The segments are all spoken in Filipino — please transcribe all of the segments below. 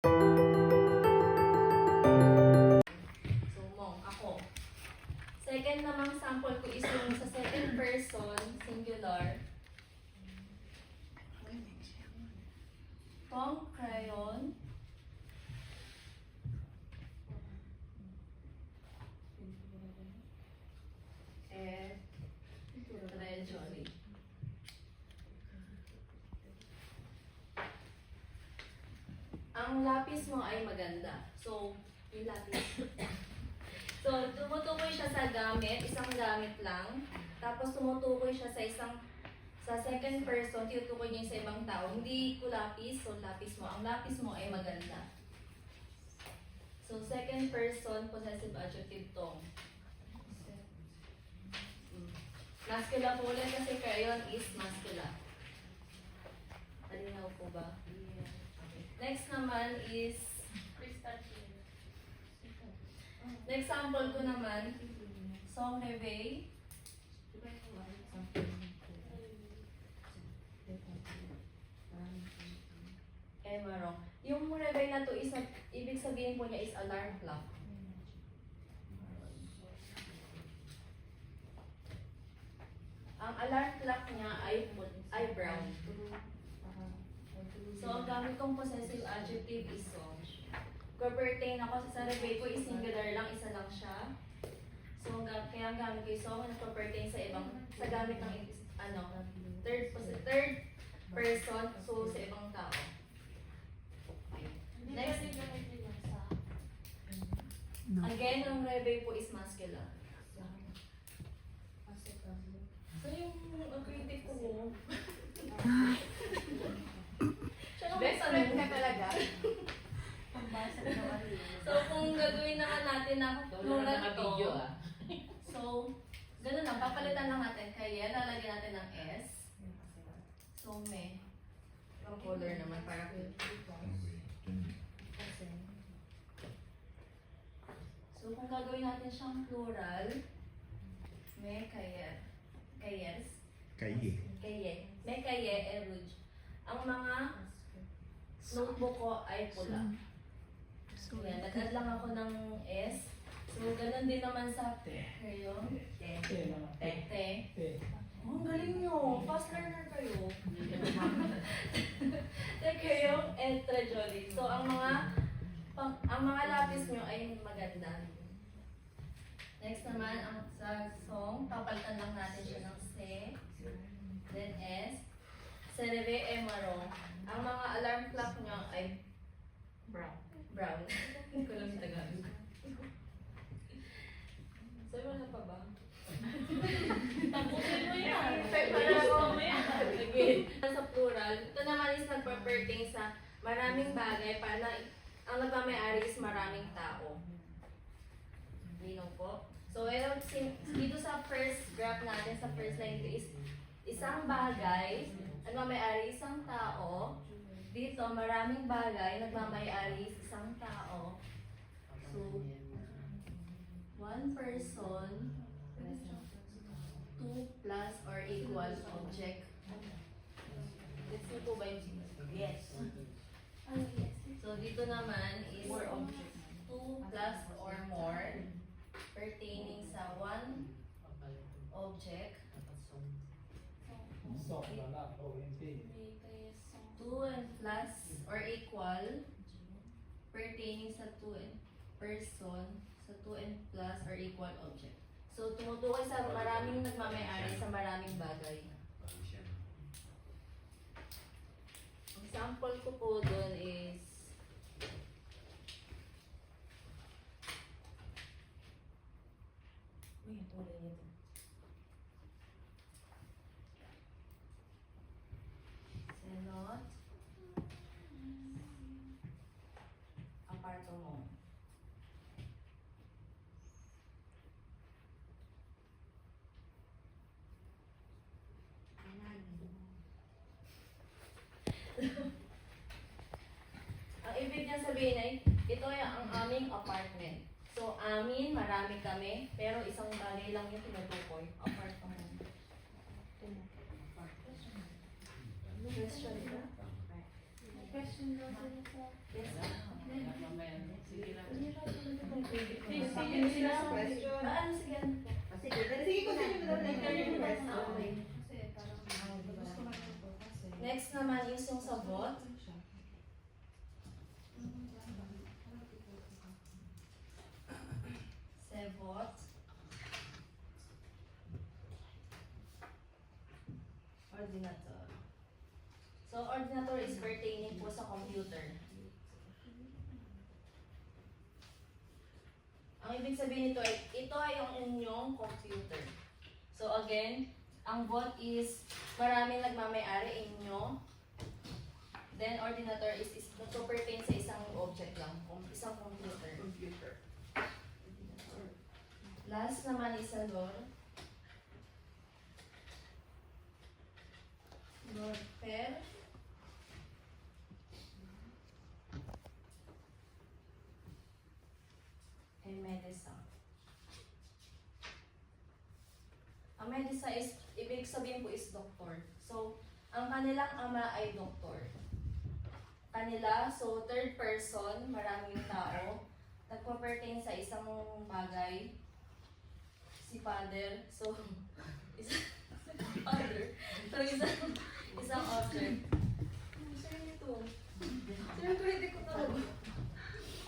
So, mong, ako. Second namang sample ko is yung sa second person, singular. Tong crayon. And treasury. Ang lapis mo ay maganda. So, yung lapis. So, tumutukoy siya sa gamit, isang gamit lang. Tapos tumutukoy siya sa second person, tinutukoy niya sa ibang tao. Hindi ko lapis, so lapis mo. Ang lapis mo ay maganda. So, second person, possessive adjective tong. Masculine po ulit kasi crayon is masculine. Malinaw po ba? Next naman is next sample ko naman, song reve. Marong. Yung reve na to is, ibig sabihin po niya is alarm clock. Ang alarm clock niya ay brown. So, ang gamit kong possessive adjective is song. Pertain ako sa reve ko is singular lang, isa lang siya. So, kaya ang gamit ko yung song na pertain sa gamit ng third person, so sa ibang tao. Next, again, ang reve po is masculine. So, yung critic ko mo. Best friend ka talaga. So, kung gagawin naman natin na plural to, so, ganun lang, papalitan lang natin. Kaya, lalagyan natin ng S. So, may. Ang color naman, para so, kung gagawin natin siyang plural, may kaya. Kayes. Kaye. May kaye, eruj. Ang mga notebook ko ay pula. Yan, nag-add lang ako ng S. So, ganun din naman sa crayon. Te. Oh, ang galing nyo. Fast learner kayo. Te crayon and treasury. So, ang mga lapis nyo ay maganda. Next naman, ang sa song, papalitan lang natin siya ng se, then S. Sereve e marong. Ang mga alarm clock nyo ay brown. Hindi ko lang Tagalog. So, wala pa ba? Tapusin mo yan. Prepare mo yan. Again. Sa plural, ito naman is nagpa-pertain sa maraming bagay para ang nagmamayari is maraming tao. Linaw po. So, dito sa first graph natin, sa first line ito is isang bagay, nagmamayari isang tao. Dito, maraming bagay, nagmamayari isang tao. So, one person, two plus or equal object. Let's see po ba yung yes. So, dito naman is two plus or more pertaining sa one object. Two and plus or equal pertaining sa two and person sa two and plus or equal object. So, tumutukoy sa maraming nagmamayari sa maraming bagay. Example ko po doon is Senot aparto mo. Ang ibig niya sabihin ay, ito ay ang aming apartment. So, amin, marami kami, pero isang bagay lang yung tinutukoy. Apartment. Question ba? Question daw sila sa... Yes. Sige lang. Hindi lang pwede. Sige, sila sa question. Ano, sige, ano po? Sige, continue mo na. Okay. Next naman is yung sabot. Sabot. Ordinator. So, ordinator is pertaining po sa computer. Ang ibig sabihin nito ay, ito ay yung inyong computer. So again, ang bot is maraming nagmamay-ari inyo. Then ordinator is nagpo-pertain sa isang object lang, isang computer. Last naman is a lore. Lore pair. And medisa. Ang medisa is, ibig sabihin po is doktor. So, ang kanilang ama ay doktor. Kanila, so third person, maraming tao, nagpo-pertain sa isang bagay. Si father, so, father. So, isang object. Saan ito? Siyempre, hindi ko talaga.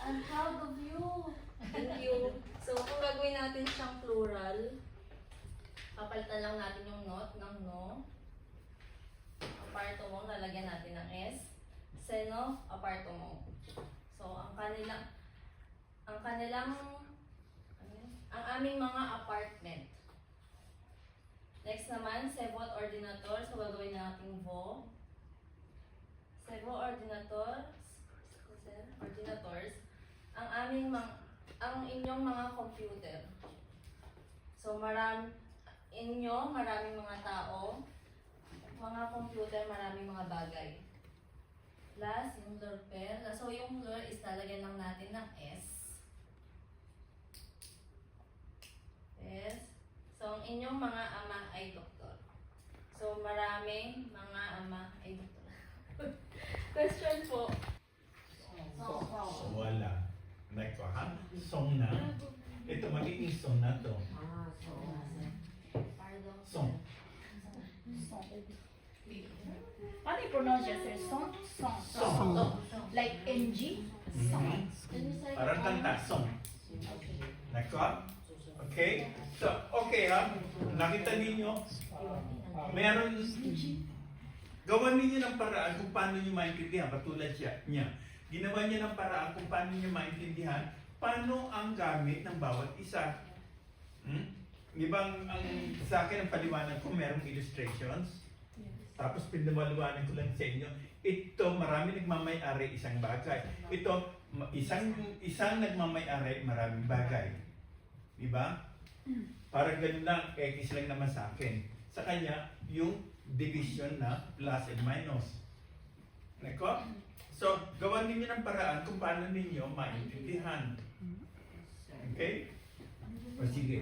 I'm proud of you. Thank you. So, kung gagawin natin siyang plural, papalitan lang natin yung not ng no. Aparto mo, lalagyan natin ng S. Seno, aparto mo. So, ang aming mga apartment. Next naman, sebot ordinator. So, gagawin natin vo. Sebo ordinators. Ang inyong mga computer. So, maraming mga tao, mga computer, maraming mga bagay. Last, yung lure pair. So, yung lure is lalagyan lang natin ng S. S. So, ang inyong mga ama ay doktor. So, maraming mga ama ay doktor. Question po. Wala. Nagkahan? Song na. Ito magiging song na to. Pardon. Song. Paano i-pronounce yan, sir? Song? Song. Song. Like NG? Song. Parang kanta. Song. Nagka? Okay? So, okay ha? Nakita ninyo? Meron, gawan ninyo ng paraan kung paano nyo maintindihan. Katulad niya. Ginawa niya ng paraan kung paano nyo maintindihan paano ang gamit ng bawat isa. Di ba ang sa akin ang paliwanag ko merong illustrations? Tapos pinaliwanag ko lang sa inyo. Ito, marami nagmamay-ari isang bagay. Ito, isang nagmamay-ari maraming bagay. Di ba? Parang ganun lang, X lang naman sa akin. Sa kanya, yung division na plus and minus. Nako? So, gawan ninyo ng paraan kung paano ninyo maintindihan. Okay? O sige.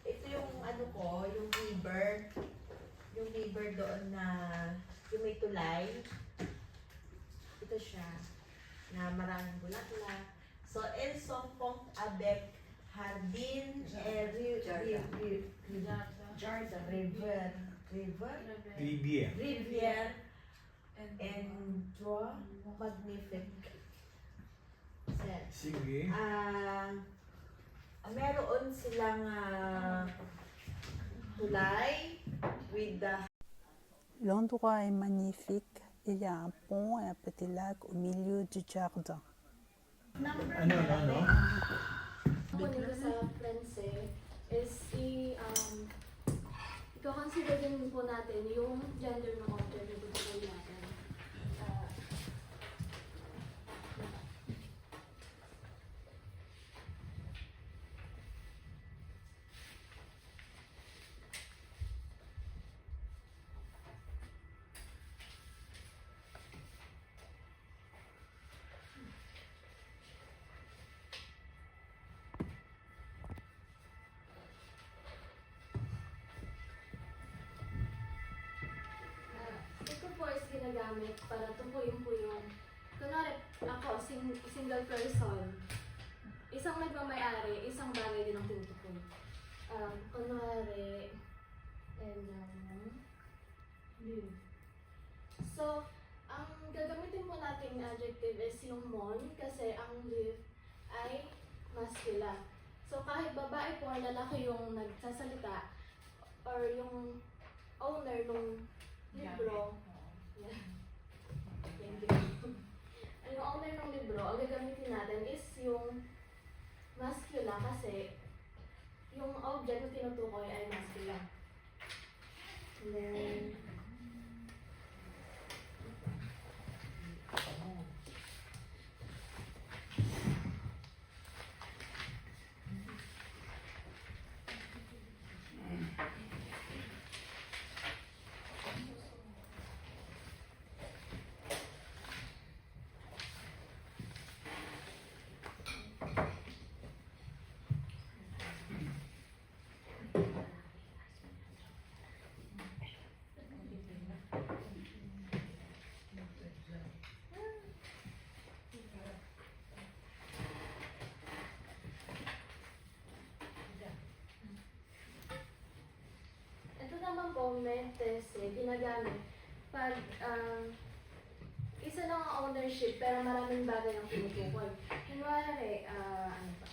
Ito yung ano ko, yung river doon na, yung may tulay. Ito siya, na maraming bulaklak. So, el son pont avec hardin rivière and draw magnifique. Sige. Meron silang tulay with the L'endroit est magnifique. Il y a un pont et un petit lac au milieu du jardin. Ano? Ako nila sa Frense is i-consider din po natin yung gender ng object na gagawin natin. ginagamit para tukuyin po yung, kunwari ako, single person, isang nagmamayari, isang bagay din ang tinutukoy. Kunwari, live. So, ang gagamitin po nating adjective is yung mon kasi ang live ay masculine. So, kahit babae po or lalaki yung nagsasalita or yung owner ng libro, yeah. Thank you. Yung owner ng libro, ang gagamitin natin is yung masculine kasi yung object na tinutukoy ay masculine. And then, ito naman po, mentes, ginagamit pag isa lang ang ownership pero maraming bagay ang tinutukoy. Kunwari, ano ba?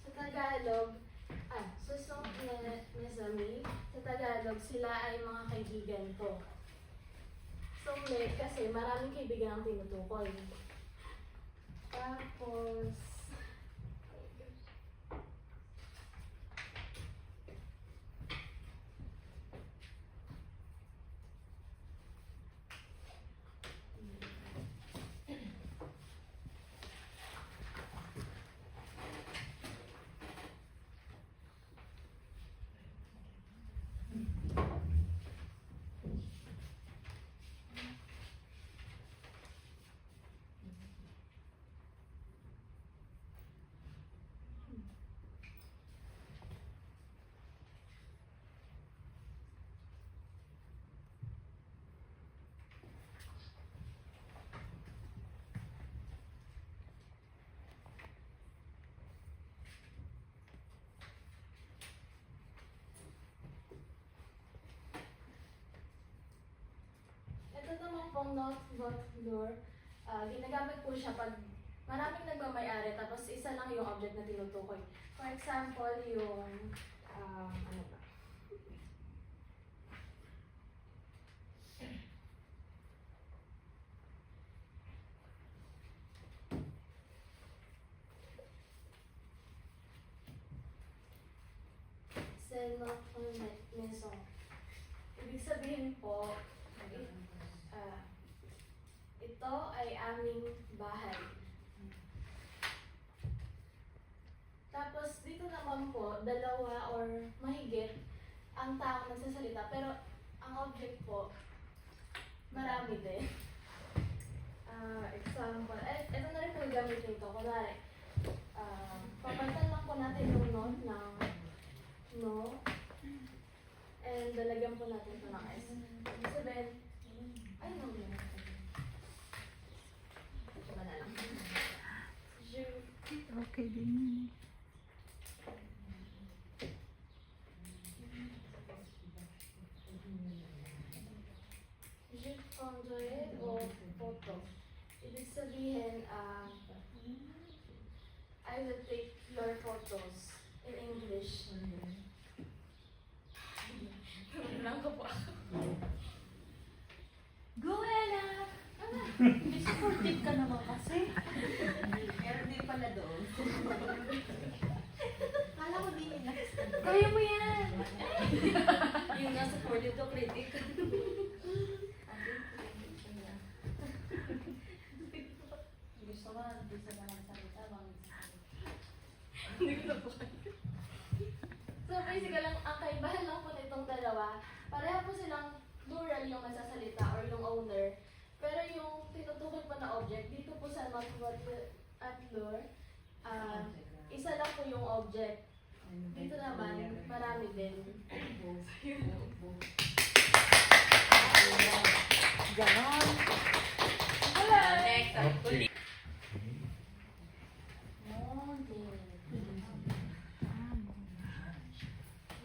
Sa Tagalog, susong Nezami, sa Tagalog, sila ay mga kaibigan ko. Songlet kasi maraming kaibigan ang tinutukoy. Tapos, ito naman pong not but door, ginagamit po siya pag maraming nagmamayari tapos isa lang yung object na tinutukoy. For example, yung, ano ba? C'est notre maison. Ibig sabihin po, ito ay aming bahay. Tapos dito naman po, dalawa or mahigit ang tao nagsasalita, pero ang object po, marami din. Example, ito na rin po yung gamit nito. Kunwari, papalitan lang po natin yung no ng no, and lalagyan po natin ito ng S. Ibig sabihin, ay no, iba na lang. Okay din. Je prendrai vos photos. Ibig sabihin, I will take your photos in English. Lang ko po ako. Go, Ella! May supportive ka naman kasi. Meron din pala doon. Kala ko din nila. Kaya mo yan! Yung nga supportive to critic. Gusto ko, gusto na magsalita, Hindi ko na po kayo. So basically, ang kaibahan lang po nitong dalawa, pareha po silang plural yung nagsasalita or yung owner. Pero yung tinutukoy po na object, dito po sa not what floor, isa lang po yung object. Dito naman, marami din. Ganon. Next,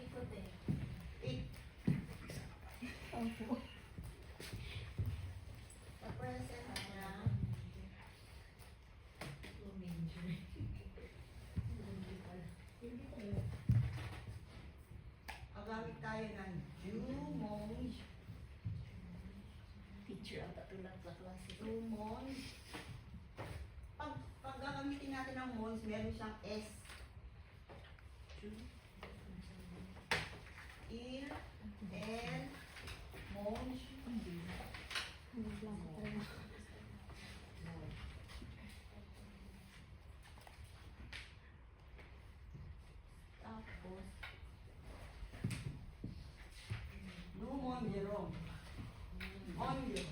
ikot eh. Represent niya. Gagamit tayo ng Jumonj. Teacher ang tatulang sa klase. Jumonj. Pag gagamitin natin ng Mons, meron siyang S. Il, El, Monj. Tapos, Numonjerong. Onjo.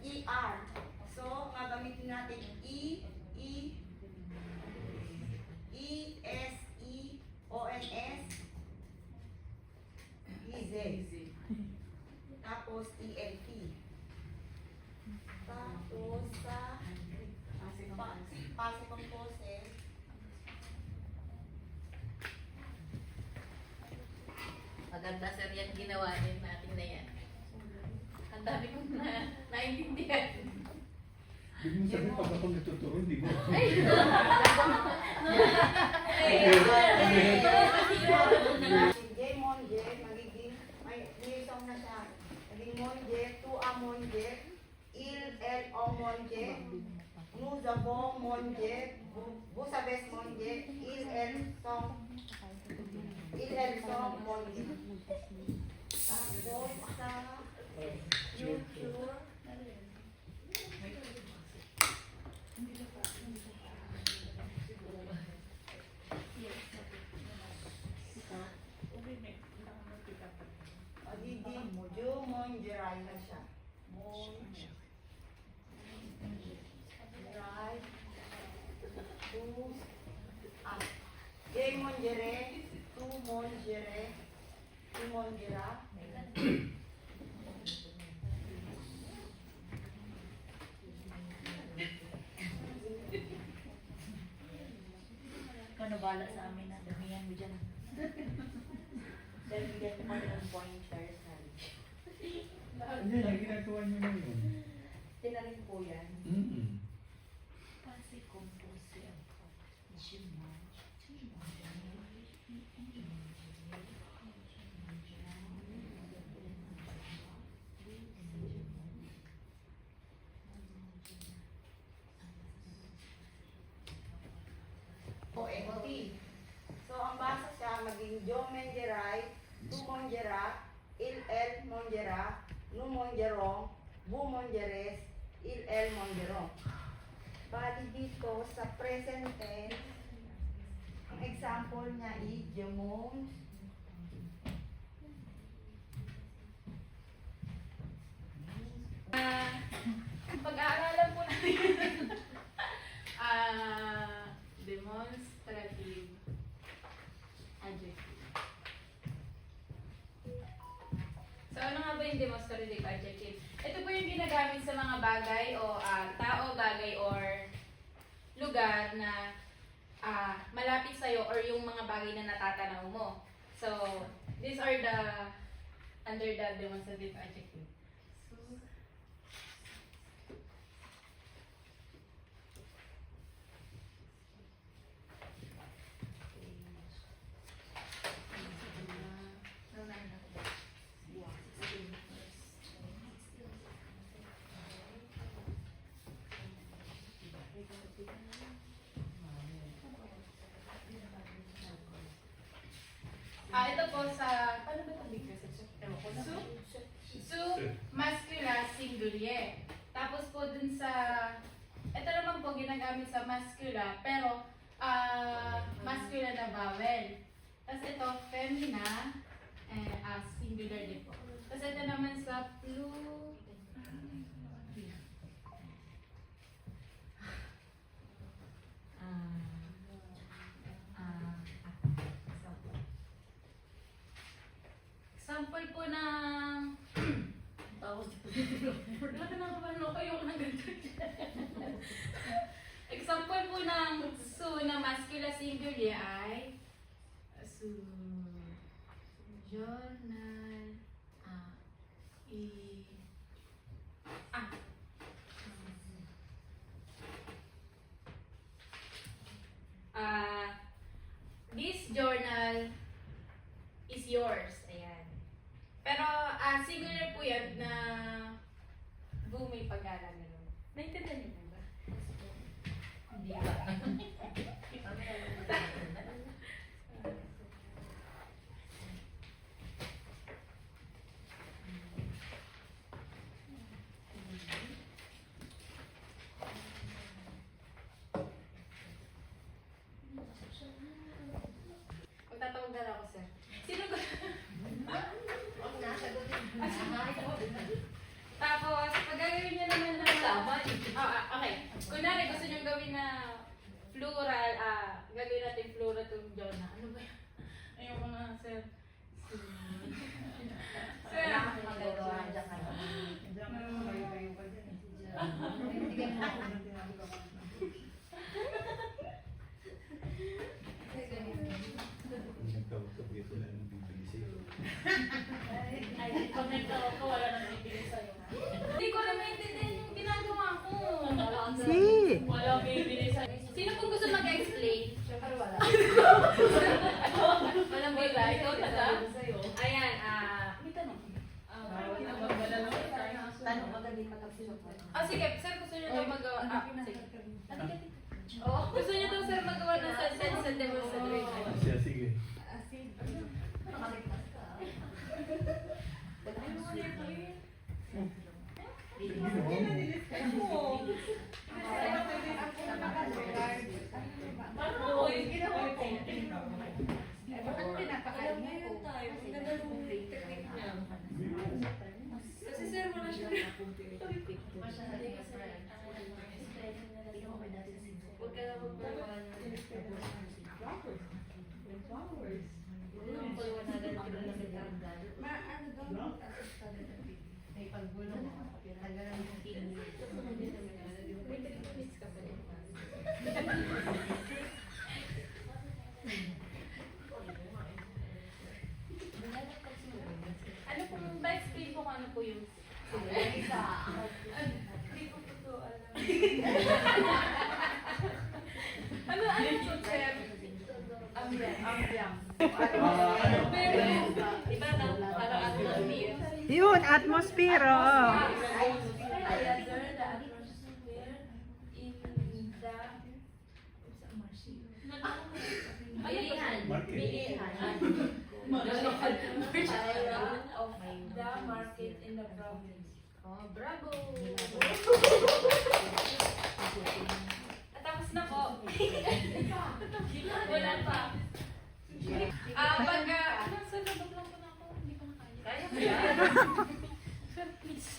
ER. So, gagamitin natin E, S, E, O, N, S, E, Z. Tapos, E, L, P. Tapos, sa passive composite, Maganda sir yan ginawa din natin na yan. Ang dami kong naintindihan. Hindi mo sabi pag ako natuturo, hindi mo. J, Monje, magiging, may song na siya. Maging Monje, tu a Monje, il, el, o Monje, nu zabong Monje, bu sabes Monje, il, el, song Monje. Tapos sa future, magiging Jumonjeray na siya. Monjeray. Tu. J Monjere. Tu Monjere. Tu Monjera. Ikaw na bala sa amin na damihan mo dyan. Dahil bigyan ko pa ng pointer sa Hindi, ginagawa niyo na yun. tinarin po yan. Kasi compose yan. O NT. So, ang basa siya maging Jo Monjeray, Tu Monjera, Il El Monjera, Nu Monjerong, Bu Monjeres, Il El Monjerong. Bali dito sa present tense, ang example niya is Jemon. Pag-aaralan po natin demonstrative adjective. So, ano nga ba yung demonstrative adjective? Ito po yung ginagamit sa mga bagay o tao, bagay, or lugar na malapit sa'yo or yung mga bagay na natatanaw mo. So, these are the under the demonstrative adjective. So, ito po sa, paano ba ito big reception? Ewan ko na. Su, masculine, singulier. Tapos po dun sa, ito naman po ginagamit sa masculine, pero masculine na vowel. Tapos ito, femina, singular. singular din po. Tapos ito naman sa example po ng tawag wala ka nakapano kayo ng ganito. Example po ng su na masculine singular ay su journal this journal is yours. Ayan. Pero singular po yan na may pag-aaral na nun. Naintindihan niyo po ba? Hindi ba? Magtatawag na lang ako, sir. Sino ba? Tapos, pag gagawin niyo naman na okay. Kunwari, gusto niyo gawin na plural, gagawin natin plural itong Jonah. Ano ba yan? Ayoko na, sir. Sir. Nagkawag-kawag sila ng bibili sa'yo. Ay, pag nagtawag ko, wala nang bibigay sa'yo. Hindi ko na maintindihan yung ginagawa ko. Si! Wala bibigay sa'yo. Sino pong gusto mag-explain? Siyempre wala. Walang bigay. Ikaw taga? Ayan, May tanong. Tanong agad din matapos. sige, sir, gusto niyo daw magawa. Sige. Gusto niyo daw, sir, magawa ng sentence and demonstration. Siya, sige. Kasi sir, wala siya. Huwag ka na magpagawa ng ano po, ba-explain po kung ano po yung hindi ko po to alam. ano po, sir? Ambiang. Pero, iba na, parang atmosphere. Yun, atmosphere, oh. I observed the atmosphere in the bilihan. Bilihan of the market in the province. Oh, bravo! Tapos na po. Wala pa. Sir, nabag lang po na ako. Hindi ko na kaya. Sir, please.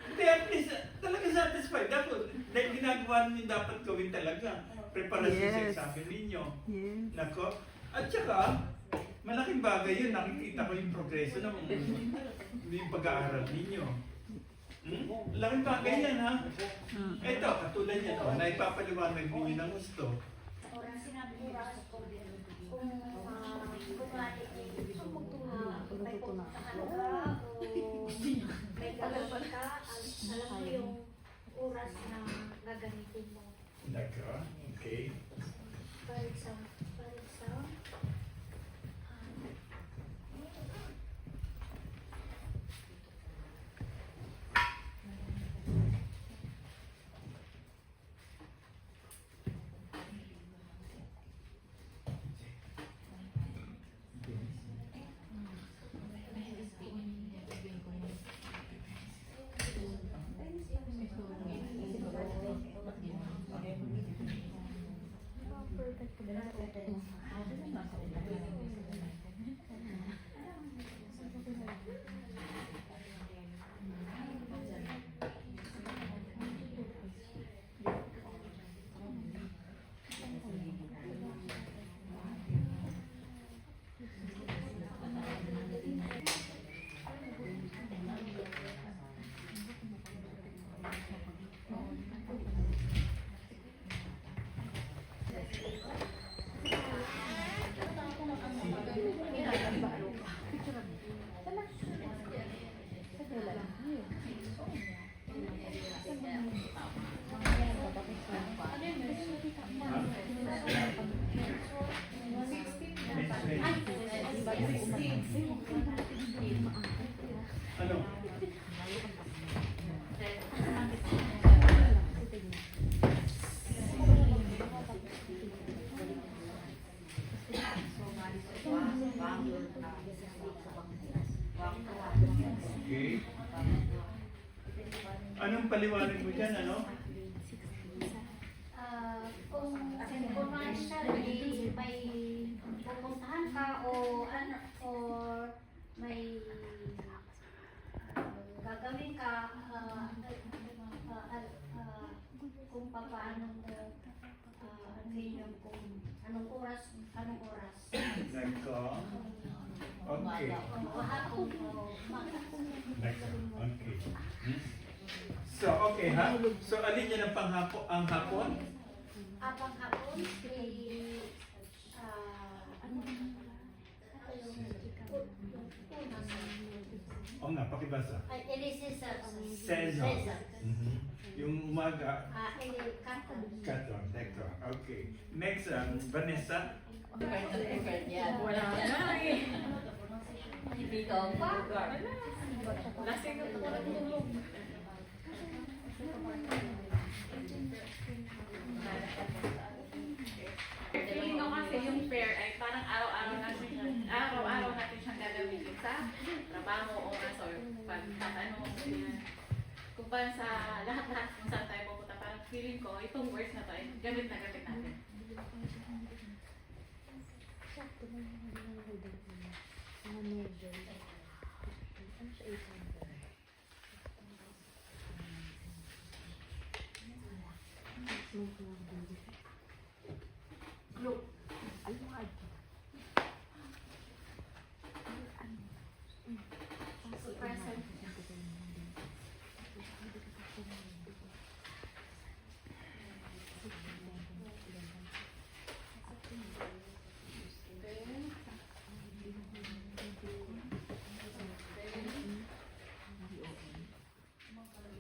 Hindi, at least, talaga satisfied ako. Dahil ginagawa ninyo dapat gawin talaga. Preparasyon sa Yes. examen ninyo. Yes. Nako. At saka, malaking bagay yun. Nakikita ko yung progreso ng yung pag-aaral ninyo. Laking bagay yan, ha? Ito, katulad yan. Oh, naipapaliwanag ninyo ng gusto. May kalaban ka, alam mo yung oras na gagamitin mo. Nako. Okay. For example, Perfect. Ano? Okay. Anong paliwanag mo dyan, ano? Kung kumain ka, may pupuntahan ka o ano, or may gagawin ka, kung paano ano yun, kung anong oras. Nagko. Okay. Hapon o umaga. Okay. So, okay ha? So, alin yan ang ang hapon? Apang hapon, O nga, pakibasa. it is Season. Mhm. Yung umaga, Katon. katon, dekto. Okay. Next, Vanessa. Wala na eh. Hindi ka pa. Lasing ka pa ng tulog. Feeling ko kasi yung fair ay parang araw-araw natin siyang gagamitin sa trabaho, oras, or pagtatanong. Kung pa sa lahat-lahat kung saan tayo pupunta, parang feeling ko itong words na to ay gamit na gamit natin. Present.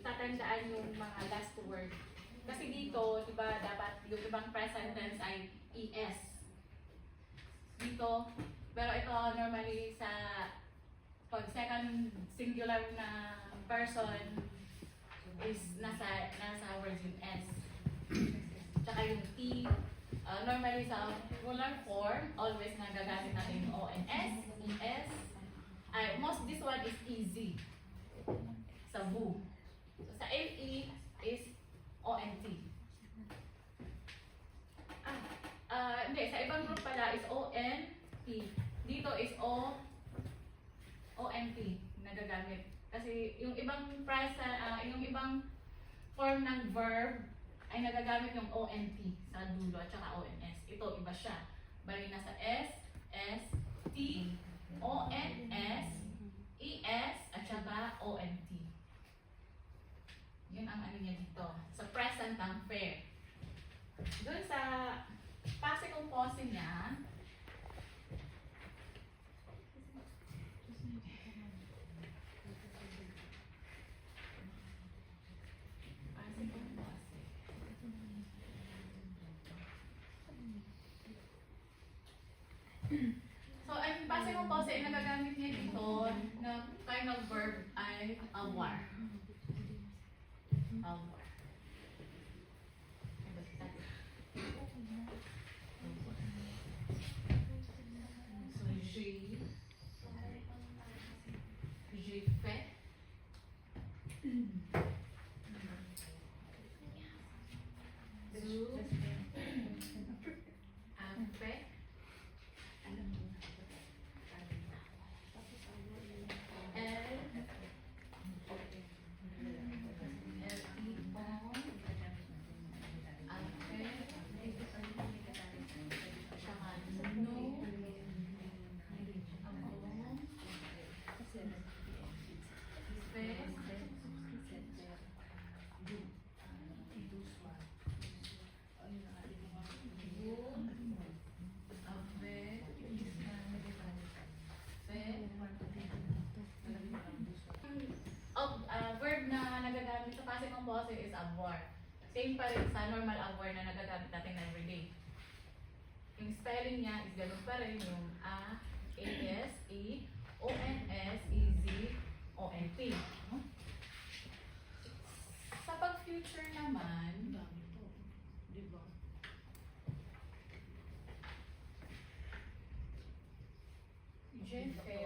Tatandaan yung mga last word. Kasi dito, di ba, dapat yung ibang present tense ay ES. Dito, pero ito normally sa pag second singular na person is nasa words yung S. Tsaka yung T, normally sa plural form, always nagagamit natin yung O and S, ES. Most this one is easy. Sa VU. So, sa LE is ONT. Hindi, sa ibang group pala is ONT. Dito is ONT nagagamit. Kasi yung ibang yung ibang form ng verb ay nagagamit yung ONT sa dulo at saka ONS. Ito, iba siya. Bali na sa S, S, T, ONS, ES, at saka ONT. Yun ang ano niya dito. Sa present ng fair. Doon sa passive composing niya, passive composing. So, ang passive composing ay nagagamit niya dito na kind of verb ay avoir. Avoir. So, j'ai fait. Tu as fait. Verb na nagagamit sa passive composing is avoir. Same pa rin sa normal avoir na nagagamit natin everyday. Yung spelling niya is ganun pa rin yung A-S-E, O-N-S-E-Z, O-N-P. Sa pag-future naman, Jeffe,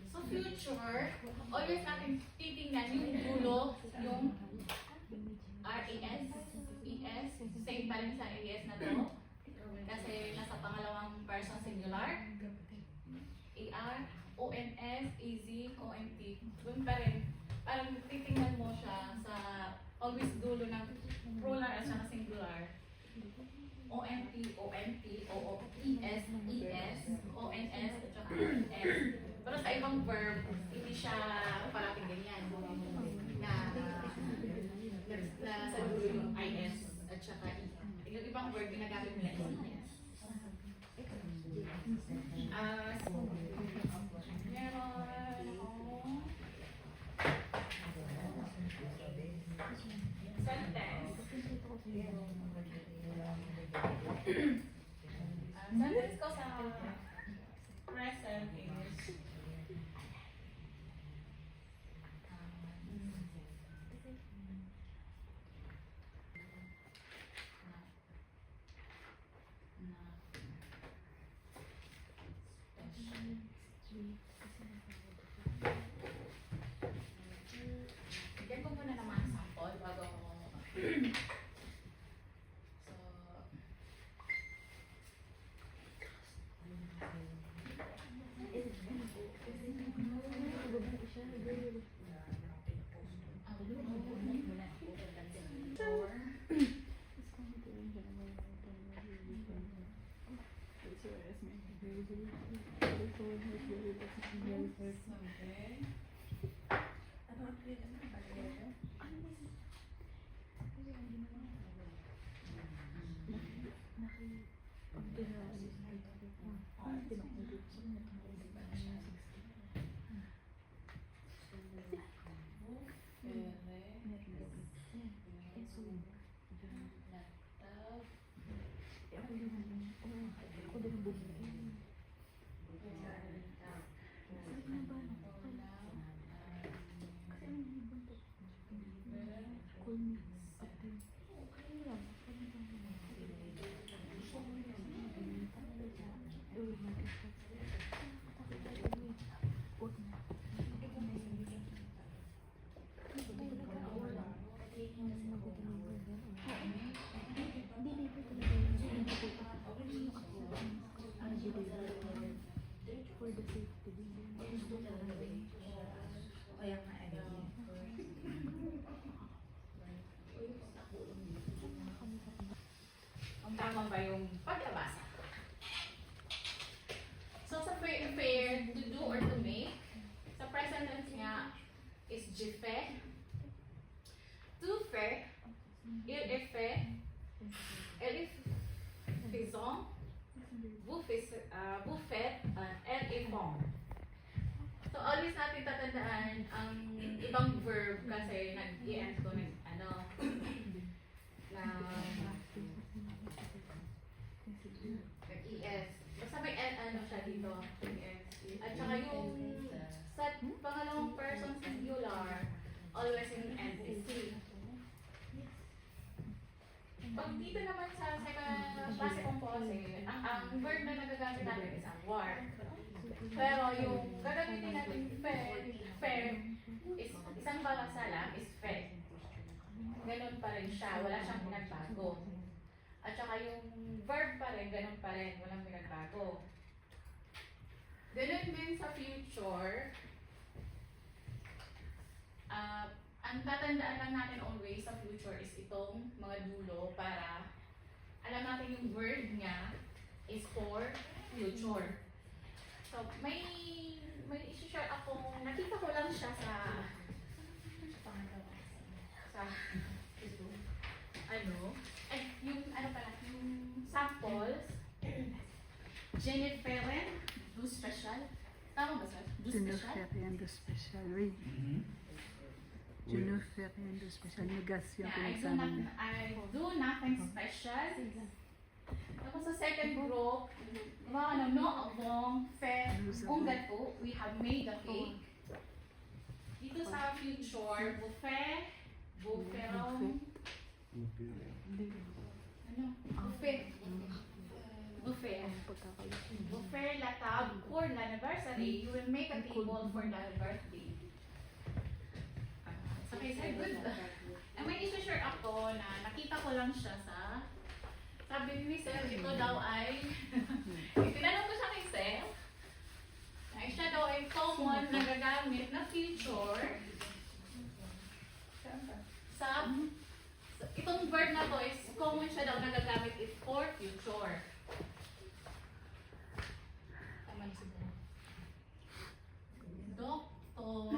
so future, always natin titingnan yung dulo, yung R-A-S, E-S, same pa rin sa A-S na to. Kasi nasa pangalawang person singular. A-R, O-N-S, E-Z, O-N-T. Doon pa rin. Parang titingnan mo siya sa always dulo ng plural at saka singular. O-N-T, O-N-T, O-O-E-S, E-S, O-N-S, at saka E-S. Pero sa ibang verb, hindi siya palaping ganyan. Na sa dulo yung I-S at saka E. Yung ibang verb, ginagamit nila is E-S. Sentence. Sentence ko sa present is bigyan ko muna naman ang sample bago ako ang tama ba yung pagbabasa? So sa fair, to do or to make, sa present tense nga is je fais, tu fais, il est fait, elle est faisant, vous faites, elle est font. So always natin tatandaan ang ibang verb kasi nag-i-end ko ng nag-es. Basta may siya dito, es. At saka yung sa pangalawang person singular, always in end is C. Pag dito naman sa second klase composite, ang verb na nagagamit natin is ang war. Pero yung gagamitin natin fair is isang balang salam is fed. rin siya, wala siyang pinagbago. At saka yung verb pa rin, ganun pa rin, walang pinagbago. Ganun din sa future, ang tatandaan lang natin always sa future is itong mga dulo para alam natin yung word niya is for future. So, may isi-share akong, nakita ko lang siya sa yung samples. Jenniferin, do special. Tama ba sir? Do Je ne special? fais rien de spécial, oui. Je ne fais rien de spécial. Négation Yeah, I do nothing special. Tapos sa second group, mga no avong, fe, gato, we have made a cake. Dito sa future, buffet, buffet, buffet, latab, for the anniversary, you will make a table for the birthday. Okay, so good. May isi-share ako na nakita ko lang siya sabi ni Sir, ito daw ay, itinanong ko siya kay Sir, na siya daw ay common na gagamit na future itong verb na to is common siya daw nagagamit is for future. Tama niyo siguro. Doctor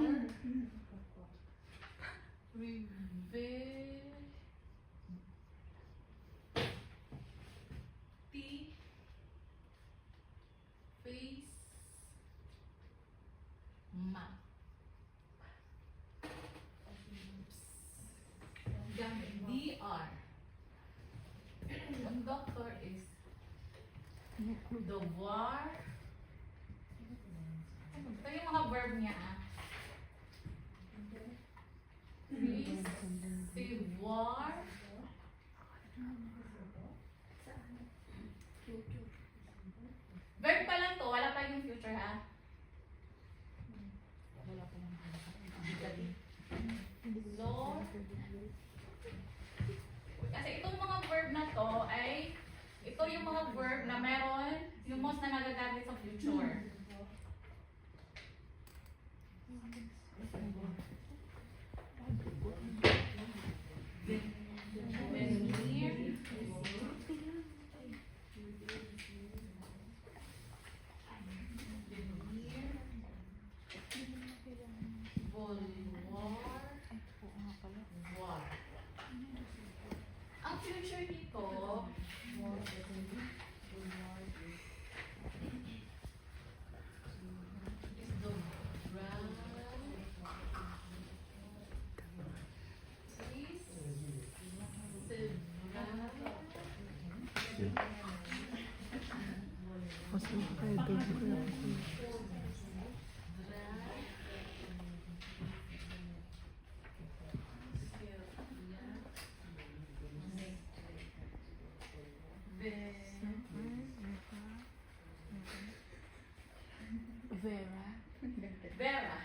face map. Gamit DR. Ang doctor is devoir. Ito yung mga verb niya. Recevoir. Verb pa lang to, wala pa yung future ha. Lord. Kasi itong mga verb na to ay ito yung mga verb na meron yung most na nagagamit sa future. Ang future nito is the Vera.